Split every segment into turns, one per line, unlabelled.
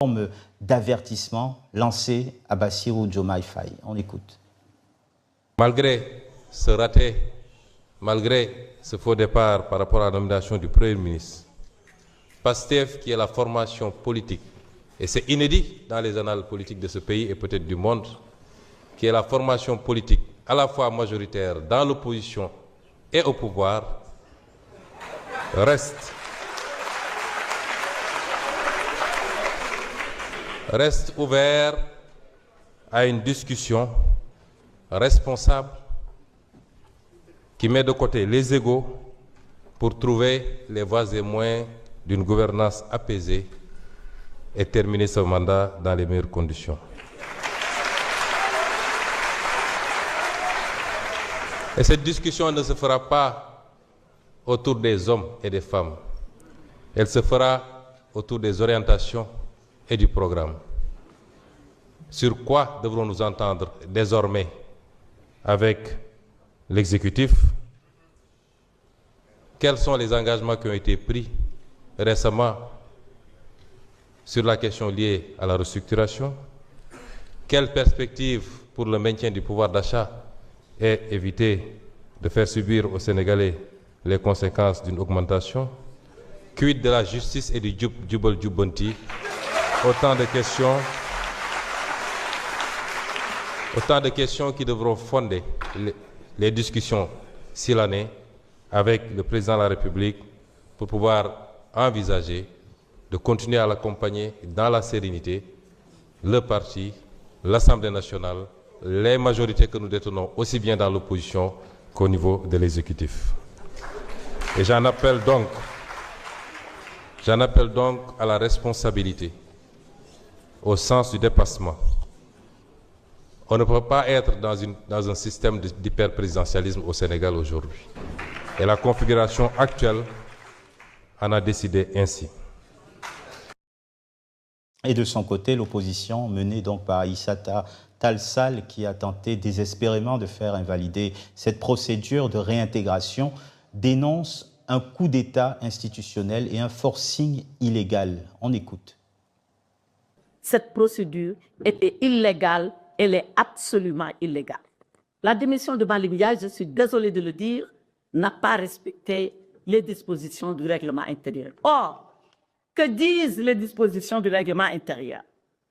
forme d'avertissement lancé à Bassirou Diomaye Faye. On écoute.
Malgré ce raté, malgré ce faux départ par rapport à la nomination du Premier ministre, PASTEF, qui est la formation politique, et c'est inédit dans les annales politiques de ce pays et peut-être du monde, qui est la formation politique à la fois majoritaire dans l'opposition et au pouvoir, reste ouvert à une discussion responsable qui met de côté les égos pour trouver les voies et moyens d'une gouvernance apaisée et terminer ce mandat dans les meilleures conditions. Et cette discussion ne se fera pas autour des hommes et des femmes. Elle se fera autour des orientations et du programme. Sur quoi devrons-nous entendre désormais avec l'exécutif? Quels sont les engagements qui ont été pris récemment sur la question liée à la restructuration? Quelles perspectives pour le maintien du pouvoir d'achat et éviter de faire subir aux Sénégalais les conséquences d'une augmentation? Quid de la justice et du jubal jubbanti? Autant de questions qui devront fonder les discussions s'il en est avec le président de la République pour pouvoir envisager de continuer à l'accompagner dans la sérénité, le parti, l'Assemblée nationale, les majorités que nous détenons aussi bien dans l'opposition qu'au niveau de l'exécutif. Et j'en appelle donc à la responsabilité, au sens du dépassement. On ne peut pas être dans un système d'hyperprésidentialisme au Sénégal aujourd'hui. Et la configuration actuelle en a décidé ainsi.
Et de son côté, l'opposition, menée donc par Aïssata Tall Sall, qui a tenté désespérément de faire invalider cette procédure de réintégration, dénonce un coup d'État institutionnel et un forcing illégal. On écoute.
Cette procédure était illégale, elle est absolument illégale. La démission de Malick Ndiaye, je suis désolé de le dire, n'a pas respecté les dispositions du règlement intérieur. Or, que disent les dispositions du règlement intérieur?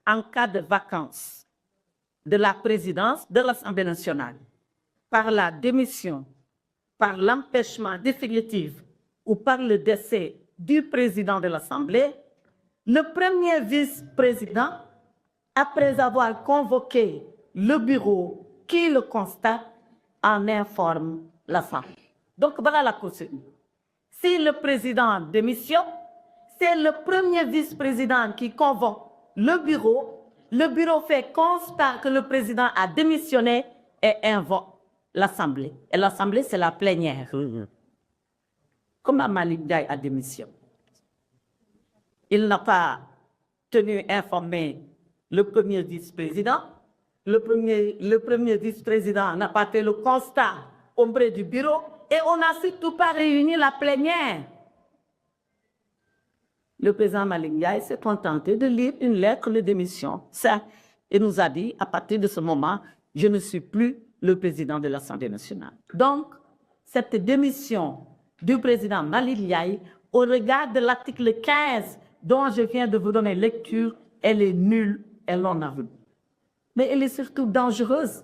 En cas de vacance de la présidence de l'Assemblée nationale, par la démission, par l'empêchement définitif ou par le décès du président de l'Assemblée, le premier vice-président, après avoir convoqué le bureau qui le constate, en informe l'Assemblée. Donc voilà la procédure. Si le président démissionne, c'est le premier vice-président qui convoque le bureau fait constat que le président a démissionné et invoque l'Assemblée. Et l'Assemblée, c'est la plénière. Comment Malick Ndiaye a démissionné? Il n'a pas tenu informé le premier vice-président. Le premier vice-président n'a pas fait le constat auprès du bureau et on n'a surtout pas réuni la plénière. Le président Malick Ndiaye s'est contenté de lire une lettre de démission. Ça, il nous a dit, à partir de ce moment, je ne suis plus le président de l'Assemblée nationale. Donc, cette démission du président Malick Ndiaye, au regard de l'article 15 dont je viens de vous donner lecture, elle est nulle et non aveugle. Mais elle est surtout dangereuse